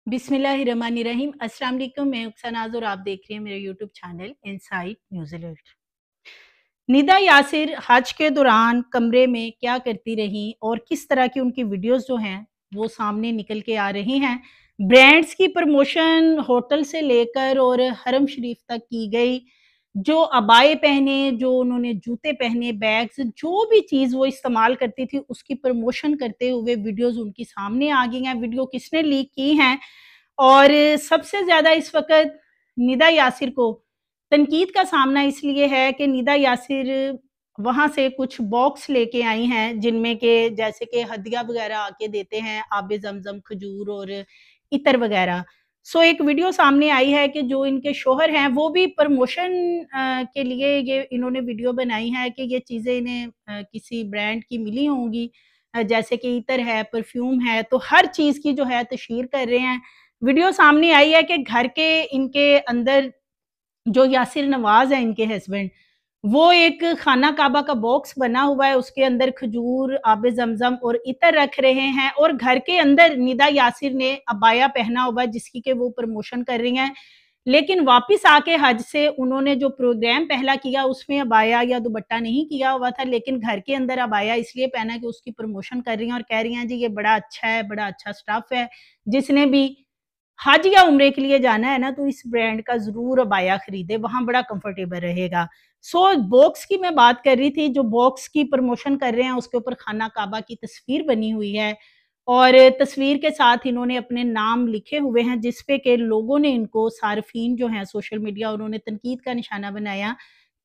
बिस्मिल्लाहिर्रहमानिर्रहीम। अस्सलाम वालेकुम। मैं उक्सा नाज़ और आप देख रही हैं मेरा YouTube channel inside news alert. Nida Yasir हज के दौरान कमरे में क्या करती रहीं और किस तरह की उनकी वीडियोस जो हैं वो सामने निकल के आ रही हैं। ब्रांड्स की प्रमोशन होटल से लेकर और हरम शरीफ तक की गई। जो अबाए पहने, जो उन्होंने जूते पहने, बैग्स, जो भी चीज़ वो इस्तेमाल करती थी उसकी प्रमोशन करते हुए वीडियोस उनकी सामने आ गई हैं। वीडियो किसने लीक की हैं और सबसे ज़्यादा इस वक़्त निदा यासिर को तनकीद का सामना इसलिए है कि निदा यासिर वहाँ से कुछ बॉक्स लेके आई हैं, जिनमें के जैसे कि हदिया वग़ैरह आके देते हैं, आबे ज़मज़म, खजूर और इत्र वग़ैरह। सो एक वीडियो सामने आई है कि जो इनके शौहर हैं, वो भी प्रमोशन के लिए ये इन्होंने वीडियो बनाई है कि ये चीज़ें इन्हें किसी ब्रांड की मिली होंगी। जैसे कि इत्र है, परफ्यूम है, तो हर चीज़ की जो है तशहीर कर रहे हैं। वीडियो सामने आई है कि घर के इनके अंदर जो यासिर नवाज़ हैं इनके हस्बैंड, वो एक खाना काबा का बॉक्स बना हुआ है, उसके अंदर खजूर, आबे ज़मज़म और इत्र रख रहे हैं और घर के अंदर निदा यासिर ने अबाया पहना हुआ है जिसकी कि वो प्रमोशन कर रही हैं। लेकिन वापस आके हज से उन्होंने जो प्रोग्राम पहला किया उसमें अबाया या दुपट्टा नहीं किया हुआ था, लेकिन घर के अंदर अबाया इसलिए पहना कि उसकी प्रमोशन कर रही हैं और कह रही हैं जी ये बड़ा अच्छा है, बड़ा अच्छा स्टफ है। जिसने भी हज या उम्रे के लिए जाना है ना तो इस ब्रांड का ज़रूर अबाया खरीदे, वहाँ बड़ा कंफर्टेबल रहेगा। सो बॉक्स की मैं बात कर रही थी, जो बॉक्स की प्रमोशन कर रहे हैं उसके ऊपर खाना काबा की तस्वीर बनी हुई है और तस्वीर के साथ इन्होंने अपने नाम लिखे हुए हैं जिस पे के लोगों ने इनको सार्फिन जो हैं सोशल मीडिया उन्होंने तनकीद का निशाना बनाया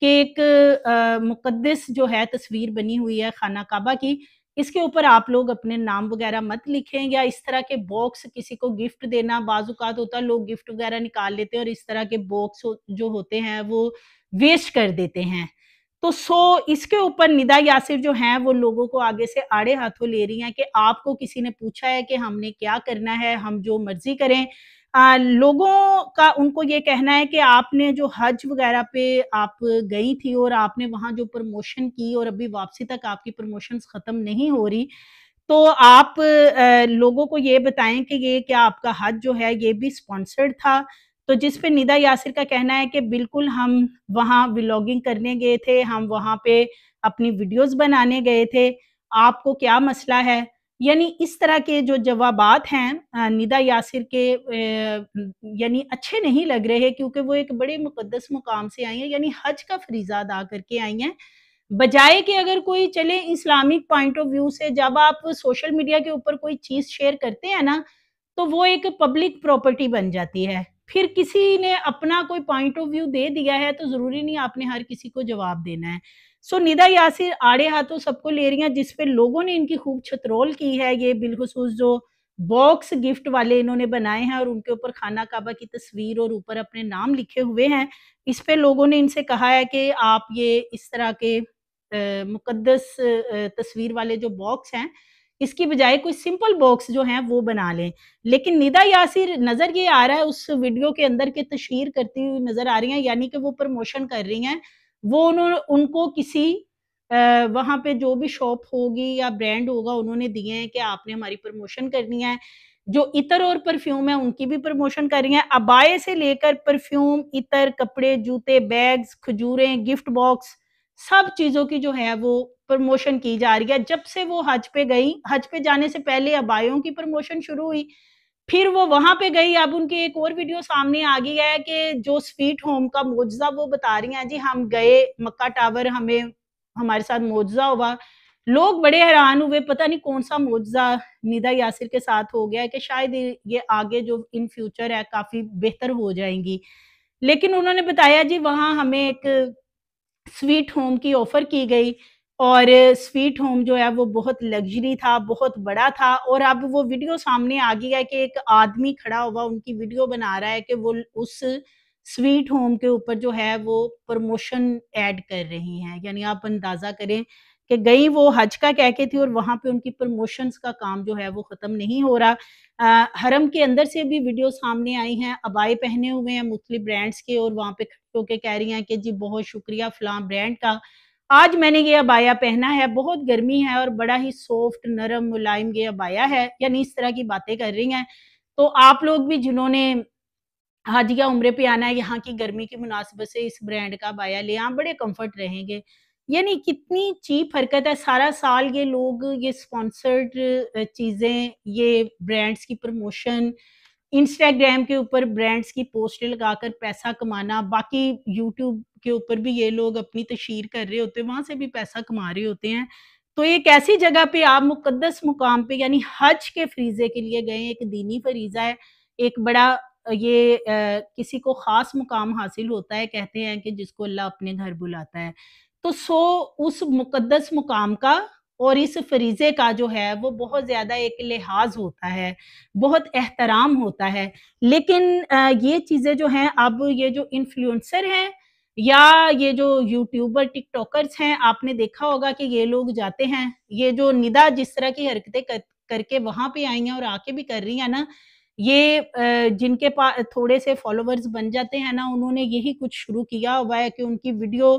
कि एक मुक़द्दस जो है तस्वीर बनी हुई है खाना काबा की, इसके ऊपर आप लोग अपने नाम वगैरह मत लिखें या इस तरह के बॉक्स किसी को गिफ्ट देना बाज़-औक़ात होता है लोग गिफ्ट वगैरह निकाल लेते हैं और इस तरह के बॉक्स जो होते हैं वो वेस्ट कर देते हैं। तो इसके ऊपर निदा यासिर जो हैं वो लोगों को आगे से आड़े हाथों ले रही हैं कि आपको किसी ने पूछा है कि हमने क्या करना है, हम जो मर्ज़ी करें। लोगों का उनको ये कहना है कि आपने जो हज वगैरह पे आप गई थी और आपने वहाँ जो प्रमोशन की और अभी वापसी तक आपकी प्रमोशंस ख़त्म नहीं हो रही, तो आप लोगों को ये बताएँ कि ये क्या आपका हज जो है ये भी स्पॉन्सर्ड था? तो जिस पे निदा यासिर का कहना है कि बिल्कुल हम वहाँ व्लॉगिंग करने गए थे, हम वहाँ पे अपनी वीडियोज़ बनाने गए थे, आपको क्या मसला है? यानी इस तरह के जो जवाबात हैं निदा यासिर के यानी अच्छे नहीं लग रहे क्योंकि वो एक बड़े मुक़द्दस मुकाम से आई हैं, यानी हज का फ़रीज़ा अदा करके आई हैं। बजाए कि अगर कोई चले इस्लामिक पॉइंट ऑफ व्यू से जब आप सोशल मीडिया के ऊपर कोई चीज़ शेयर करते हैं ना, तो वो एक पब्लिक प्रॉपर्टी बन जाती है। फिर किसी ने अपना कोई पॉइंट ऑफ व्यू दे दिया है तो ज़रूरी नहीं आपने हर किसी को जवाब देना है। सो निदा यासिर आड़े हाथों सबको ले रही हैं जिस पे लोगों ने इनकी खूब छतरोल की है। ये बिलख़ुसूस जो बॉक्स गिफ्ट वाले इन्होंने बनाए हैं और उनके ऊपर खाना काबा की तस्वीर और ऊपर अपने नाम लिखे हुए हैं। इस पे लोगों ने इनसे कहा है कि आप ये इस तरह के मुक़द्दस तस्वीर वाले जो बॉक्स हैं, इसकी बजाय कोई सिंपल बॉक्स जो हैं वो बना लें। लेकिन निदा यासिर नज़र ये आ रहा है उस वीडियो के अंदर के तशहीर करती हुई नज़र आ रही हैं, यानी कि वो प्रमोशन कर रही हैं। वो उनको किसी वहाँ पे जो भी शॉप होगी या ब्रांड होगा उन्होंने दिए हैं कि आपने हमारी प्रमोशन करनी है। जो इत्र और परफ्यूम है उनकी भी प्रमोशन कर रही हैं। अबाए से लेकर परफ्यूम, इत्र, कपड़े, जूते, बैग्स, खजूरें, गिफ्ट बॉक्स सब चीज़ों की जो है वो प्रमोशन की जा रही है। जब से वो हज पे गई, हज पे जाने से पहले अबायों की प्रमोशन शुरू हुई, फिर वो वहाँ पे गई, अब उनकी एक और वीडियो सामने आ गई है कि जो स्वीट होम का मौजज़ा वो बता रही हैं, जी हम गए मक्का टावर हमें हमारे साथ मौजज़ा हुआ। लोग बड़े हैरान हुए, पता नहीं कौन-सा मौजज़ा निदा यासिर के साथ हो गया है कि शायद ये आगे जो इन फ्यूचर है काफ़ी बेहतर हो जाएँगी। लेकिन उन्होंने बताया जी वहाँ हमें एक स्वीट होम की ऑफ़र की गई और स्वीट होम जो है वो बहुत लग्ज़री था, बहुत बड़ा था और अब वो वीडियो सामने आ गई है कि एक आदमी खड़ा हुआ उनकी वीडियो बना रहा है कि वो उस स्वीट होम के ऊपर जो है वो प्रमोशन ऐड कर रही हैं। यानी आप अंदाज़ा करें कि गई वो हज का कह के थी और वहाँ पे उनकी प्रमोशंस का काम जो है वो ख़त्म नहीं हो रहा। हरम के अंदर से भी वीडियो सामने आई हैं, अबाए पहने हुए हैं मुख्तलिफ ब्रांड्स के और वहाँ पे खड़े होके कह रही हैं कि जी बहुत शुक्रिया फलाँ ब्रांड का। आज मैंने ये अबाया पहना है, बहुत गर्मी है और बड़ा ही सॉफ्ट, नरम, मुलायम ये अबाया है, यानी इस तरह की बातें कर रही हैं। तो आप लोग भी जिन्होंने हज या उम्रे पे आना है, यहाँ की गर्मी की मुनासिबत से इस ब्रांड का बाया लें, आप बड़े कम्फर्ट रहेंगे। यानी कितनी चीप हरकत है, सारा साल ये लोग ये स्पॉन्सर्ड चीज़ें, ये ब्रांड्स की प्रमोशन, इंस्टाग्राम के ऊपर ब्रांड्स की पोस्टें लगाकर पैसा कमाना, बाकी यूट्यूब के ऊपर भी ये लोग अपनी तशहीर कर रहे होते हैं, वहाँ से भी पैसा कमा रहे होते हैं। तो एक ऐसी जगह पे आप मुक़द्दस मुकाम पे यानी हज के फ़रीज़े के लिए गए, एक दीनी फ़रीज़ा है, एक बड़ा ये किसी को ख़ास मुकाम हासिल होता है, कहते हैं कि जिसको अल्लाह अपने घर बुलाता है। तो उस मुक़द्दस मुकाम का और इस फ़रीज़े का जो है वो बहुत ज़्यादा एक लिहाज़ होता है, बहुत एहतराम होता है। लेकिन ये चीज़ें जो हैं, अब ये जो इन्फ्लुएंसर हैं या ये जो यूट्यूबर, टिकटॉकर्स हैं, आपने देखा होगा कि ये लोग जाते हैं, ये जो निदा जिस तरह की हरकतें करके वहाँ पे आई हैं और आके भी कर रही हैं ना, ये जिनके थोड़े से फॉलोवर्स बन जाते हैं ना, उन्होंने यही कुछ शुरू किया हुआ है कि उनकी वीडियो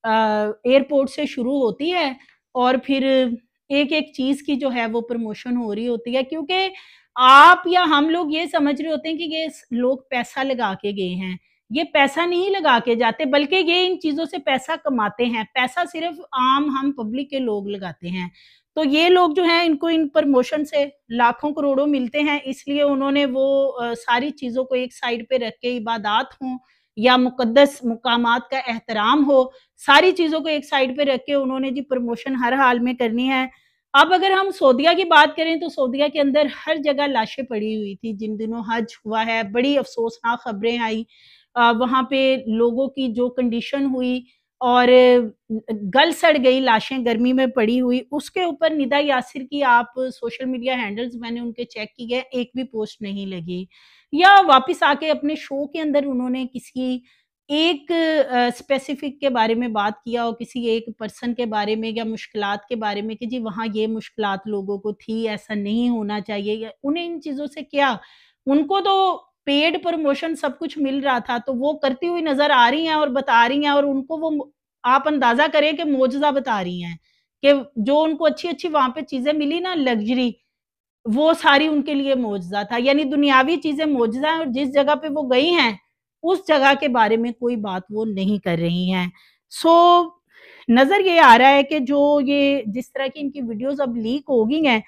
एयरपोर्ट से शुरू होती है और फिर एक-एक चीज़ की जो है वो प्रमोशन हो रही होती है, क्योंकि आप या हम लोग ये समझ रहे होते हैं कि ये लोग पैसा लगा के गए हैं। ये पैसा नहीं लगा के जाते, बल्कि ये इन चीज़ों से पैसा कमाते हैं। पैसा सिर्फ़ आम हम पब्लिक के लोग लगाते हैं। तो ये लोग जो हैं, इनको इन प्रमोशन से लाखों करोड़ों मिलते हैं, इसलिए उन्होंने वो सारी चीज़ों को एक साइड पे रख के, इबादत हों या मुक़द्दस मुकामात का एहतराम हो, सारी चीज़ों को एक साइड पे रख के उन्होंने जी प्रमोशन हर हाल में करनी है। अब अगर हम सऊदीया की बात करें, तो सऊदीया के अंदर हर जगह लाशें पड़ी हुई थी, जिन दिनों हज हुआ है, बड़ी अफ़सोसनाक खबरें आई। वहाँ पे लोगों की जो कंडीशन हुई और गल-सड़ गई लाशें गर्मी में पड़ी हुई, उसके ऊपर निदा यासिर की आप सोशल मीडिया हैंडल्स मैंने उनके चेक किए, एक भी पोस्ट नहीं लगी। या वापस आके अपने शो के अंदर उन्होंने किसी एक स्पेसिफिक के बारे में बात किया हो, किसी एक पर्सन के बारे में या मुश्किलात के बारे में कि जी वहाँ ये मुश्किलात लोगों को थी, ऐसा नहीं होना चाहिए, या उन्हें इन चीज़ों से क्या, उनको तो पेड प्रमोशन सब कुछ मिल रहा था, तो वो करती हुई नज़र आ रही हैं और बता रही हैं, और उनको वो आप अंदाज़ा करें कि मौजज़ा बता रही हैं, कि जो उनको अच्छी-अच्छी वहाँ पे चीज़ें मिली ना, लग्ज़री, वो सारी उनके लिए मौजज़ा था। यानी दुनियावी चीज़ें मौजज़ा हैं, और जिस जगह पे वो गई हैं, उस जगह के बारे में कोई बात वो नहीं कर रही हैं। सो नज़र ये आ रहा है कि जो ये जिस तरह की इनकी वीडियोज़ अब लीक हो गई हैं,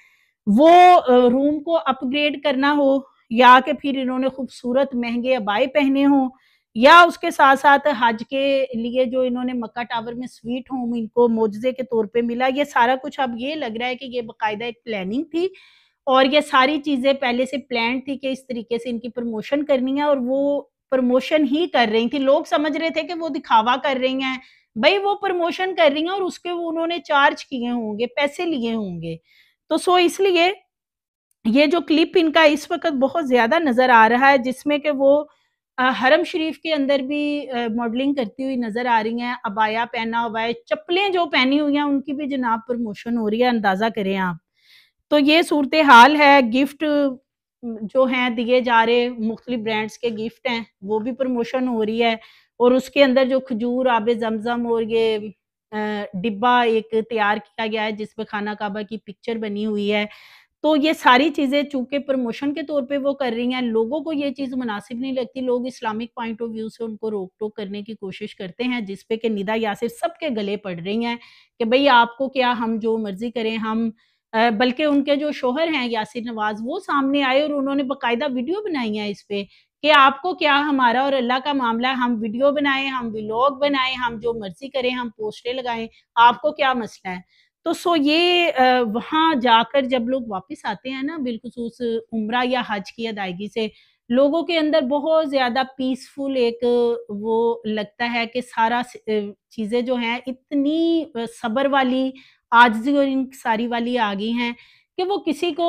वो रूम को अपग्रेड करना हो, या कि फिर इन्होंने खूबसूरत महँगे अबाए पहने हों, या उसके साथ-साथ हज के लिए जो इन्होंने मक्का टावर में स्वीट होम इनको मोज़े के तौर पे मिला, ये सारा कुछ अब ये लग रहा है कि ये बाकायदा एक प्लानिंग थी, और ये सारी चीज़ें पहले से प्लान्ड थी कि इस तरीके से इनकी प्रमोशन करनी है, और वो प्रमोशन ही कर रही थी। लोग समझ रहे थे कि वो दिखावा कर रही हैं, भई वो प्रमोशन कर रही हैं और उसके वो उन्होंने चार्ज किए होंगे, पैसे लिए होंगे। तो इसलिए ये जो क्लिप इनका इस वक़्त बहुत ज़्यादा नज़र आ रहा है, जिसमें कि वो हरम शरीफ के अंदर भी मॉडलिंग करती हुई नज़र आ रही हैं, अबाया पहना हुआ है, चप्पलें जो पहनी हुई हैं उनकी भी जनाब प्रमोशन हो रही है, अंदाज़ा करें आप। तो ये सूरत-ए-हाल है, गिफ्ट जो हैं दिए जा रहे, मुख्तलिफ ब्रांड्स के गिफ्ट हैं, वो भी प्रमोशन हो रही है, और उसके अंदर जो खजूर, आबे ज़मज़म और ये डिब्बा एक तैयार किया गया है जिसपे खाना काबा की पिक्चर बनी हुई है। तो ये सारी चीज़ें चूँकि प्रमोशन के तौर पे वो कर रही हैं, लोगों को ये चीज़ मुनासिब नहीं लगती, लोग इस्लामिक पॉइंट ऑफ व्यू से उनको रोक-टोक करने की कोशिश करते हैं, जिस पे कि निदा यासिर सबके गले पड़ रही हैं कि भई आपको क्या, हम जो मर्ज़ी करें, हम बल्कि उनके जो शौहर हैं यासिर नवाज़, वो सामने आए और उन्होंने बाकायदा वीडियो बनाई है इस पे कि आपको क्या, हमारा और अल्लाह का मामला है, हम वीडियो बनाएँ, हम व्लॉग बनाएँ, हम जो मर्ज़ी करें, हम पोस्टें लगाएँ, आपको क्या मसला है? तो ये वहाँ जाकर जब लोग वापस आते हैं ना, बिलख़ुसूस उम्रा या हज की अदायगी से, लोगों के अंदर बहुत ज़्यादा पीसफुल एक वो लगता है कि सारा चीज़ें जो हैं इतनी सब्र वाली, आजिज़ी और इंकिसारी वाली आ गई हैं कि वो किसी को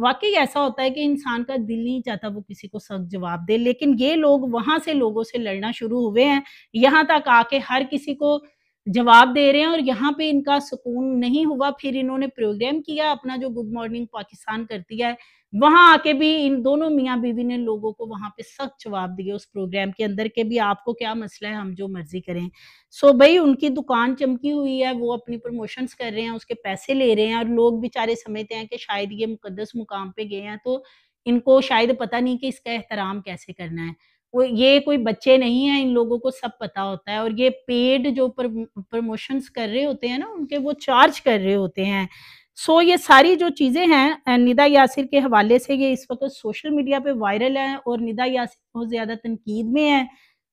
वाक़ई ऐसा होता है कि इंसान का दिल नहीं चाहता वो किसी को सख्त जवाब दे, लेकिन ये लोग वहाँ से लोगों से लड़ना शुरू हुए हैं, यहाँ तक आके हर किसी को जवाब दे रहे हैं, और यहाँ पे इनका सुकून नहीं हुआ, फिर इन्होंने प्रोग्राम किया अपना जो गुड मॉर्निंग पाकिस्तान करती है, वहाँ आके भी इन दोनों मियाँ-बीवी ने लोगों को वहाँ पे सख्त जवाब दिए उस प्रोग्राम के अंदर कि भी आपको क्या मसला है, हम जो मर्ज़ी करें। भई उनकी दुकान चमकी हुई है, वो अपनी प्रमोशंस कर रहे हैं, उसके पैसे ले रहे हैं, और लोग बेचारे समझते हैं कि शायद ये मुक़द्दस मुकाम पे गए हैं, तो इनको शायद पता नहीं कि इसका एहतराम कैसे करना है। वो ये कोई बच्चे नहीं हैं, इन लोगों को सब पता होता है और ये पेड जो प्रमोशंस कर रहे होते हैं ना, उनके वो चार्ज कर रहे होते हैं। सो ये सारी जो चीज़ें हैं निदा यासिर के हवाले से ये इस वक़्त सोशल मीडिया पे वायरल हैं और निदा यासिर बहुत ज़्यादा तनकीद में है।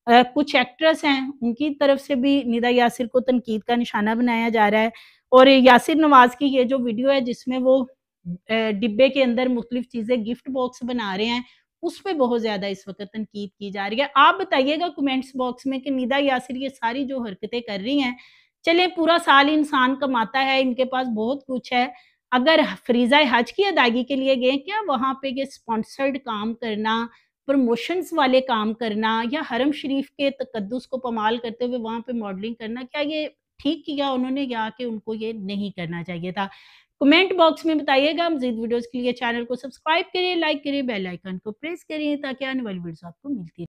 कुछ एक्ट्रेस हैं, उनकी तरफ से भी निदा यासिर को तनकीद का निशाना बनाया जा रहा है और यासिर नवाज़ की ये जो वीडियो है जिसमें वो डिब्बे के अंदर मुख्तलिफ चीज़ें गिफ्ट बॉक्स बना रहे हैं, उस पे बहुत ज़्यादा इस वक़्त तनकीद की जा रही है। आप बताइएगा कमेंट्स बॉक्स में कि निदा यासिर ये सारी जो हरकतें कर रही हैं, चलें पूरा साल इंसान कमाता है, इनके पास बहुत कुछ है। अगर फ़रीज़ा हज की अदायगी के लिए गए, क्या वहाँ पे ये स्पॉन्सर्ड काम करना, प्रमोशंस वाले काम करना या हरम शरीफ के तकद्दुस को पमाल करते हुए वहाँ पे मॉडलिंग करना, क्या ये ठीक किया उन्होंने या कि उनको ये नहीं करना चाहिए था? कमेंट बॉक्स में बताइएगा। मज़ीद वीडियोज़ के लिए चैनल को सब्सक्राइब करिए, लाइक करिए, बेल आइकन को प्रेस करिए ताकि आने वाली वीडियोज़ आपको मिलती